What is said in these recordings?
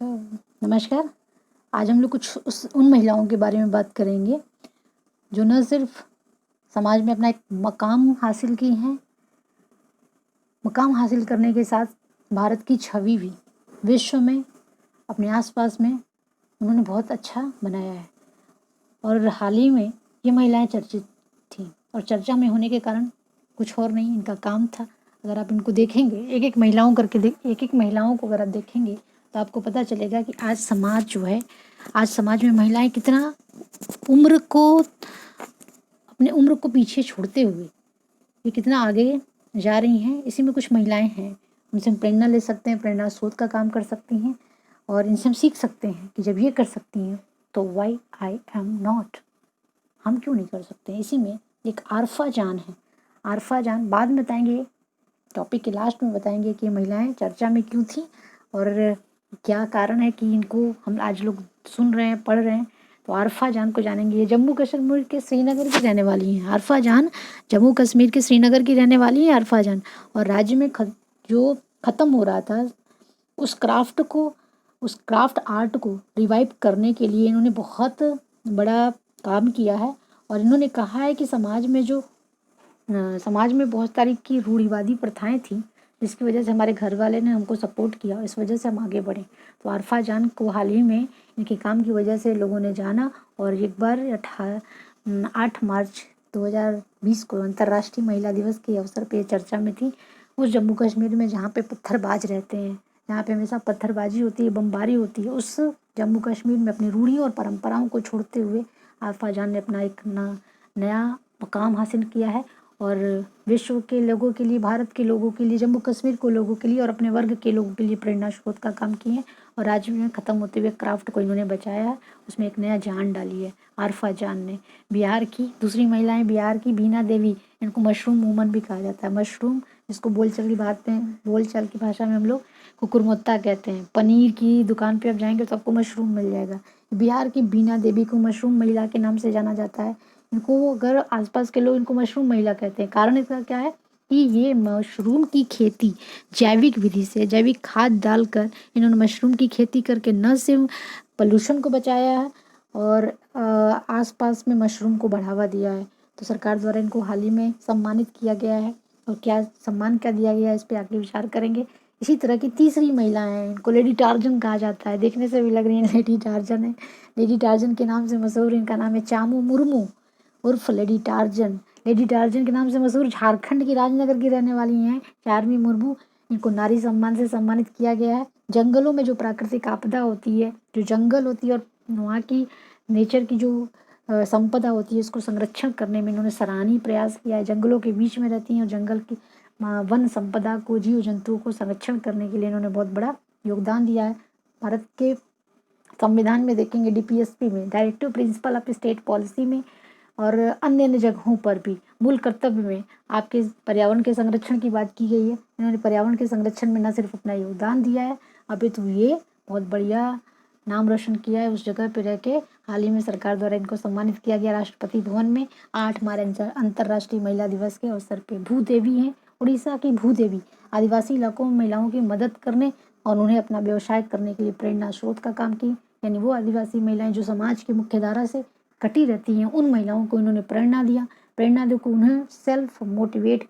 नमस्कार। आज हम लोग कुछ उन महिलाओं के बारे में बात करेंगे जो न सिर्फ समाज में अपना एक मकाम हासिल की हैं, मकाम हासिल करने के साथ भारत की छवि भी विश्व में अपने आसपास में उन्होंने बहुत अच्छा बनाया है। और हाल ही में ये महिलाएं चर्चित थीं और चर्चा में होने के कारण कुछ और नहीं, इनका काम था। अगर आप इनको देखेंगे, एक एक महिलाओं को अगर आप देखेंगे तो आपको पता चलेगा कि आज समाज जो है, आज समाज में महिलाएं कितना उम्र को अपने उम्र को पीछे छोड़ते हुए ये कितना आगे जा रही हैं। इसी में कुछ महिलाएं हैं, उनसे हम प्रेरणा ले सकते हैं, प्रेरणा स्रोत का काम कर सकती हैं और इनसे हम सीख सकते हैं कि जब ये कर सकती हैं तो वाई आई एम नॉट, हम क्यों नहीं कर सकते। इसी में एक आरफा जान है। आरफा जान बाद में बताएंगे, टॉपिक के लास्ट में बताएंगे कि महिलाएं चर्चा में क्यों थी और क्या कारण है कि इनको हम आज लोग सुन रहे हैं, पढ़ रहे हैं। तो आरफा जान को जानेंगे। ये जम्मू कश्मीर के श्रीनगर की रहने वाली हैं। आरफा जान जम्मू कश्मीर के श्रीनगर की रहने वाली है आरफा जान। और राज्य में जो ख़त्म हो रहा था उस क्राफ्ट आर्ट को रिवाइव करने के लिए इन्होंने बहुत बड़ा काम किया है। और इन्होंने कहा है कि समाज में बहुत सारी की रूढ़िवादी प्रथाएं थी, जिसकी वजह से हमारे घर वाले ने हमको सपोर्ट किया, इस वजह से हम आगे बढ़े। तो आरफा जान को हाल ही में इनके काम की वजह से लोगों ने जाना और एक बार 8 मार्च 2020 को अंतर्राष्ट्रीय महिला दिवस के अवसर पे चर्चा में थी। उस जम्मू कश्मीर में जहाँ पे पत्थरबाज रहते हैं, जहाँ पे हमेशा पत्थरबाजी होती है, बमबारी होती है, उस जम्मू कश्मीर में अपनी रूढ़ी और परंपराओं को छोड़ते हुए आरफा जान ने अपना एक नया मकाम हासिल किया है और विश्व के लोगों के लिए, भारत के लोगों के लिए, जम्मू कश्मीर को लोगों के लिए और अपने वर्ग के लोगों के लिए प्रेरणा स्रोत का काम किए हैं। और राज्य में ख़त्म होते हुए क्राफ्ट को इन्होंने बचाया है, उसमें एक नया जान डाली है आरफा जान ने। बिहार की दूसरी महिलाएं, बिहार की बीना देवी, इनको मशरूम वूमन भी कहा जाता है। मशरूम, जिसको बोलचाल की भाषा में हम लोग कुकुरमुत्ता कहते हैं। पनीर की दुकान पे आप जाएंगे तो आपको मशरूम मिल जाएगा। बिहार की बीना देवी को मशरूम महिला के नाम से जाना जाता है। इनको अगर आसपास के लोग इनको मशरूम महिला कहते हैं। कारण इसका क्या है कि ये मशरूम की खेती जैविक विधि से, जैविक खाद डालकर इन्होंने मशरूम की खेती करके न सिर्फ पोल्यूशन को बचाया है और आसपास में मशरूम को बढ़ावा दिया है। तो सरकार द्वारा इनको हाल ही में सम्मानित किया गया है। और क्या सम्मान क्या दिया गया है, इस पर आगे विचार करेंगे। इसी तरह की तीसरी महिला है, इनको लेडी टार्जन कहा जाता है। देखने से भी लग रही है लेडी टार्जन है। लेडी टार्जन के नाम से मशहूर इनका नाम है चामू मुर्मू उर्फ लेडी टार्जन। लेडी टार्जन के नाम से मशहूर झारखंड की राजनगर की रहने वाली हैं चारमी मुर्मू। इनको नारी सम्मान से सम्मानित किया गया है। जंगलों में जो प्राकृतिक आपदा होती है, जो जंगल होती है और वहाँ की नेचर की जो संपदा होती है, उसको संरक्षण करने में इन्होंने सराहनीय प्रयास किया है। जंगलों के बीच में रहती हैं और जंगल की वन संपदा को, जीव जंतुओं को संरक्षण करने के लिए इन्होंने बहुत बड़ा योगदान दिया है। भारत के संविधान में देखेंगे, डीपीएसपी में, directive principle of state policy में और अन्य अन्य जगहों पर भी मूल कर्तव्य में आपके पर्यावरण के संरक्षण की बात की गई है। इन्होंने पर्यावरण के संरक्षण में न सिर्फ अपना योगदान दिया है, अपितु ये बहुत बढ़िया नाम रोशन किया है। उस जगह पर रह के हाल ही में सरकार द्वारा इनको सम्मानित किया गया राष्ट्रपति भवन में 8 मार्च अंतर्राष्ट्रीय महिला दिवस के अवसर पर। भूदेवी हैं, उड़ीसा की भूदेवी, आदिवासी इलाकों में महिलाओं की मदद करने और उन्हें अपना व्यवसाय करने के लिए प्रेरणा स्रोत का काम की। यानी वो आदिवासी महिलाएं जो समाज की मुख्य धारा से कटी रहती हैं, उन महिलाओं को इन्होंने प्रेरणा दिया। प्रेरणा देकर उन्हें सेल्फ मोटिवेट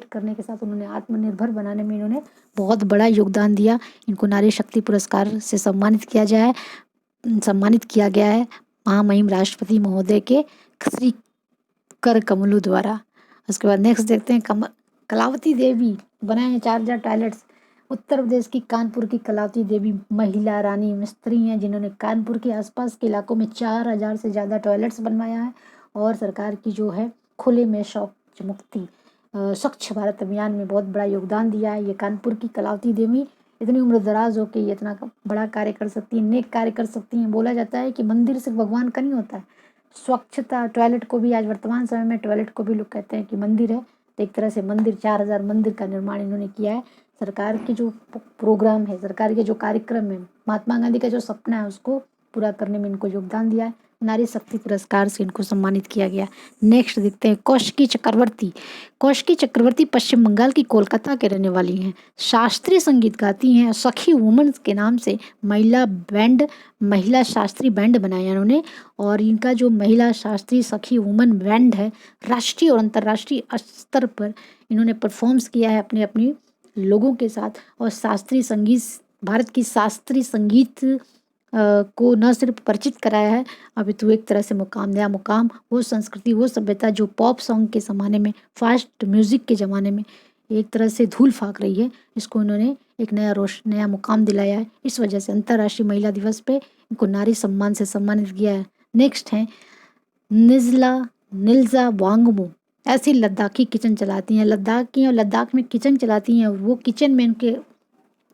करने के साथ उन्होंने आत्मनिर्भर बनाने में इन्होंने बहुत बड़ा योगदान दिया। इनको नारी शक्ति पुरस्कार से सम्मानित किया गया है महामहिम राष्ट्रपति महोदय के श्री कर कमलू द्वारा। उसके बाद नेक्स्ट देखते हैं कलावती देवी बनाए हैं 4000 टॉयलेट्स। उत्तर प्रदेश की कानपुर की कलावती देवी महिला रानी मिस्त्री हैं, जिन्होंने कानपुर के आसपास के इलाकों में 4000 से ज़्यादा टॉयलेट्स बनवाया है और सरकार की जो है खुले में शौच मुक्ति स्वच्छ भारत अभियान में बहुत बड़ा योगदान दिया है। ये कानपुर की कलावती देवी इतनी उम्र दराज हो के ये इतना बड़ा कार्य कर सकती हैं, नेक कार्य कर सकती हैं। बोला जाता है कि मंदिर सिर्फ भगवान का नहीं होता है, स्वच्छता टॉयलेट को भी, आज वर्तमान समय में टॉयलेट को भी लोग कहते हैं कि मंदिर है। तो एक तरह से मंदिर, 4000 मंदिर का निर्माण इन्होंने किया है। सरकार की जो प्रोग्राम है, सरकार के जो कार्यक्रम है, महात्मा गांधी का जो सपना है उसको पूरा करने में इनको योगदान दिया है। नारी शक्ति पुरस्कार से इनको सम्मानित किया गया। नेक्स्ट देखते हैं कौशिकी चक्रवर्ती। कौशिकी चक्रवर्ती पश्चिम बंगाल की कोलकाता के रहने वाली हैं। शास्त्रीय संगीत गाती हैं। सखी वुमेन्स के नाम से महिला शास्त्रीय बैंड बनाया इन्होंने, और इनका जो महिला शास्त्रीय सखी वुमेन बैंड है, राष्ट्रीय और अंतर्राष्ट्रीय स्तर पर इन्होंने परफॉर्म्स किया है अपने अपने लोगों के साथ। और शास्त्रीय संगीत, भारत की शास्त्रीय संगीत को न सिर्फ परिचित कराया है, अभी तो एक तरह से नया मुकाम, वो संस्कृति, वो सभ्यता जो पॉप सॉन्ग के ज़माने में, फास्ट म्यूज़िक के ज़माने में एक तरह से धूल फाक रही है, इसको इन्होंने एक नया मुकाम दिलाया है। इस वजह से अंतर्राष्ट्रीय महिला दिवस पे इनको नारी सम्मान से सम्मानित किया है। नेक्स्ट है निल्जा वांगमो। ऐसी लद्दाखी किचन चलाती हैं, लद्दाख में किचन चलाती हैं। वो किचन में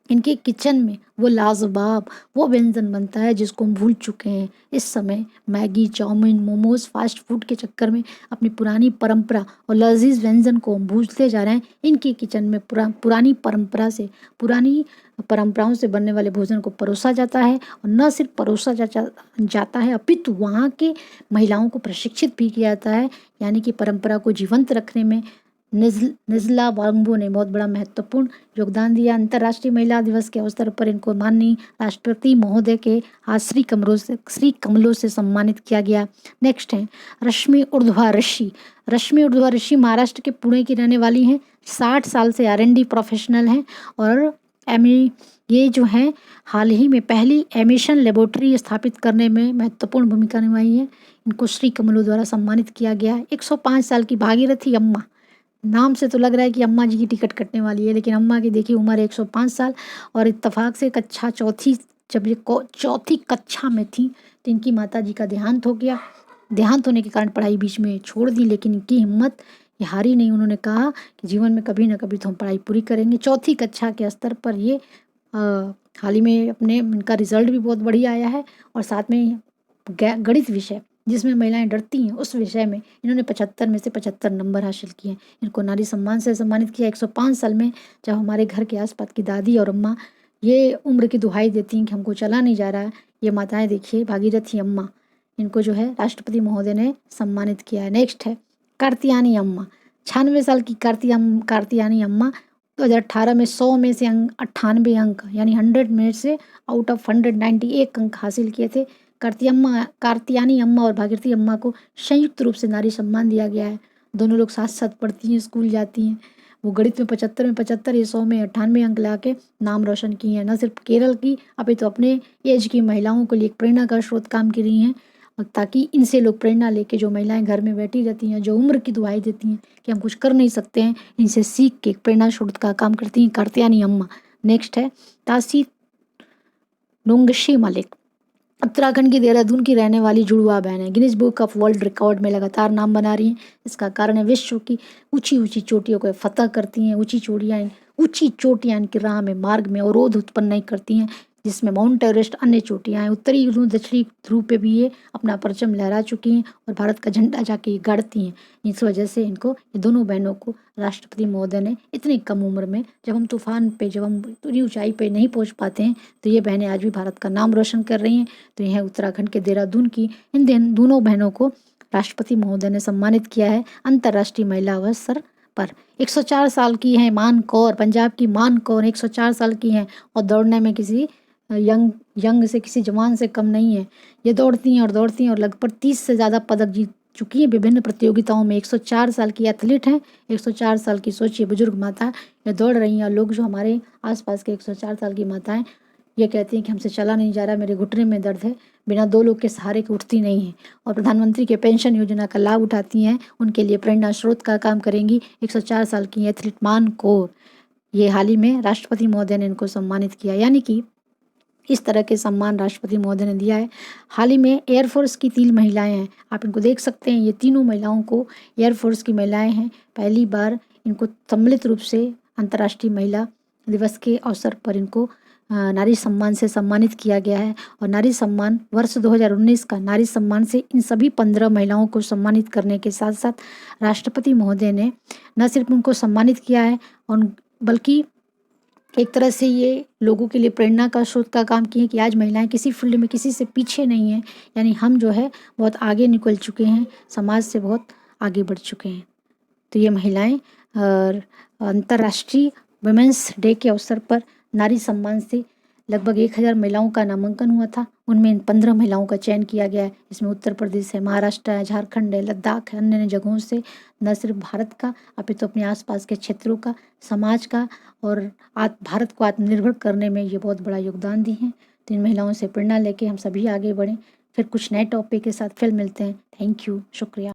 इनके किचन में वो लाजवाब वो व्यंजन बनता है जिसको हम भूल चुके हैं इस समय। Maggi, chowmein, momos, fast food के चक्कर में अपनी पुरानी परंपरा और लजीज व्यंजन को हम भूलते जा रहे हैं। इनके किचन में पुरानी परंपराओं से बनने वाले भोजन को परोसा जाता है, और न सिर्फ परोसा जाता है अपितु वहाँ के महिलाओं को प्रशिक्षित भी किया जाता है, यानी कि परंपरा को जीवंत रखने में निज़ला वांगबो ने बहुत बड़ा महत्वपूर्ण योगदान दिया। अंतर्राष्ट्रीय महिला दिवस के अवसर पर इनको माननीय राष्ट्रपति महोदय के हाथ श्री कमलों से सम्मानित किया गया। नेक्स्ट है रश्मि ऊर्ध्वा ऋषि। रश्मि ऊर्ध्वा ऋषि महाराष्ट्र के पुणे की रहने वाली हैं। 60 साल से R&D प्रोफेशनल हैं, और ये जो है हाल ही में पहली एमिशन लेबोरेटरी स्थापित करने में महत्वपूर्ण भूमिका निभाई है। इनको श्री कमलों द्वारा सम्मानित किया गया। 105 साल की भागीरथी अम्मा, नाम से तो लग रहा है कि अम्मा जी की टिकट कटने वाली है, लेकिन अम्मा की देखिए उम्र 105 साल, और इत्तेफाक से जब ये चौथी कक्षा में थी तो इनकी माता जी का देहांत हो गया। देहांत होने के कारण पढ़ाई बीच में छोड़ दी, लेकिन इनकी हिम्मत ये हारी नहीं। उन्होंने कहा कि जीवन में कभी ना कभी तो हम पढ़ाई पूरी करेंगे। चौथी कक्षा के स्तर पर ये हाल ही में इनका रिजल्ट भी बहुत बढ़िया आया है, और साथ में गणित विषय जिसमें महिलाएं डरती हैं उस विषय में इन्होंने 75 में से 75 नंबर हासिल किए। इनको नारी सम्मान से सम्मानित किया। 105 साल में जब हमारे घर के आसपास की दादी और अम्मा ये उम्र की दुहाई देती हैं कि हमको चला नहीं जा रहा है, ये माताएं देखिए भागीरथी अम्मा, इनको जो है राष्ट्रपति महोदय ने सम्मानित किया है। नेक्स्ट है कार्तियानी अम्मा। 96 साल की कार्तियानी अम्मा 2018 में 100 में से 98 अंक, यानी 100 में से आउट ऑफ 191 अंक हासिल किए थे। कार्तियानी अम्मा और भागीरथी अम्मा को संयुक्त रूप से नारी सम्मान दिया गया है। दोनों लोग साथ साथ पढ़ती हैं, स्कूल जाती हैं। वो गणित में 75 में 75, ये 100 में 98 अंक ला के नाम रोशन किए हैं। न सिर्फ केरल की, अभी तो अपने एज की महिलाओं के लिए एक प्रेरणा का स्रोत काम कर रही हैं, ताकि इनसे लोग प्रेरणा लेके, जो महिलाएं घर में बैठी रहती हैं, जो उम्र की दुहाई देती हैं कि हम कुछ कर नहीं सकते हैं, इनसे सीख के प्रेरणा स्रोत का काम करती हैं कार्तियानी अम्मा। नेक्स्ट है तासी नुंगशी मलिक। उत्तराखंड की देहरादून की रहने वाली जुड़वा बहन है। Guinness book of world record में लगातार नाम बना रही हैं। इसका कारण है विश्व की ऊंची ऊंची चोटियों को फतह करती हैं। ऊंची चोटियां इनकी राह में, मार्ग में अवरोध उत्पन्न नहीं करती हैं, जिसमें माउंट एवरेस्ट, अन्य चोटियां हैं। उत्तरी ध्रुव, दक्षिणी ध्रुव पे भी ये अपना परचम लहरा चुकी हैं और भारत का झंडा जाके ये गाड़ती हैं। इस वजह से ये दोनों बहनों को राष्ट्रपति महोदय ने इतनी कम उम्र में, जब हम इतनी ऊंचाई पे नहीं पहुंच पाते हैं, तो ये बहनें आज भी भारत का नाम रोशन कर रही हैं। तो यह उत्तराखंड के देहरादून की इन दोनों बहनों को राष्ट्रपति महोदय ने सम्मानित किया है अंतर्राष्ट्रीय महिला अवसर पर। 104 साल की हैं मान कौर, पंजाब की मान कौर 104 साल की हैं, और दौड़ने में किसी यंग से, किसी जवान से कम नहीं है। ये दौड़ती हैं और लगभग 30 से ज़्यादा पदक जीत चुकी हैं विभिन्न प्रतियोगिताओं में। 104 साल की एथलीट हैं। 104 साल की सोचिए बुजुर्ग माता ये दौड़ रही हैं, और लोग जो हमारे आसपास के 104 साल की माताएं ये कहती हैं कि हमसे चला नहीं जा रहा, मेरे घुटने में दर्द है, बिना 2 लोग के सहारे के उठती नहीं है, और प्रधानमंत्री के पेंशन योजना का लाभ उठाती हैं, उनके लिए प्रेरणा स्रोत का काम करेंगी। 104 साल की एथलीट मान कौर, ये हाल ही में राष्ट्रपति महोदय ने इनको सम्मानित किया, यानी कि इस तरह के सम्मान राष्ट्रपति महोदय ने दिया है। हाल ही में एयरफोर्स की 3 महिलाएं हैं, आप इनको देख सकते हैं। ये तीनों महिलाओं को एयरफोर्स की महिलाएं हैं। पहली बार इनको सम्मिलित रूप से अंतर्राष्ट्रीय महिला दिवस के अवसर पर इनको नारी सम्मान से सम्मानित किया गया है। और नारी सम्मान वर्ष 2019 का नारी सम्मान से इन सभी 15 महिलाओं को सम्मानित करने के साथ साथ राष्ट्रपति महोदय ने न सिर्फ उनको सम्मानित किया है, और बल्कि एक तरह से ये लोगों के लिए प्रेरणा का स्रोत का काम किए कि आज महिलाएं किसी फील्ड में किसी से पीछे नहीं हैं, यानी हम जो है बहुत आगे निकल चुके हैं, समाज से बहुत आगे बढ़ चुके हैं। तो ये महिलाएं और अंतर्राष्ट्रीय वुमेंस डे के अवसर पर नारी सम्मान से लगभग 1000 महिलाओं का नामांकन हुआ था। उनमें इन 15 महिलाओं का चयन किया गया है। इसमें उत्तर प्रदेश है, महाराष्ट्र है, झारखंड है, लद्दाख है, अन्य जगहों से न सिर्फ भारत का अपितु अपने आसपास के क्षेत्रों का, समाज का और भारत को आत्मनिर्भर करने में ये बहुत बड़ा योगदान दी हैं। तो इन महिलाओं से प्रेरणा लेके हम सभी आगे बढ़ें। फिर कुछ नए टॉपिक के साथ फिर मिलते हैं। थैंक यू, शुक्रिया।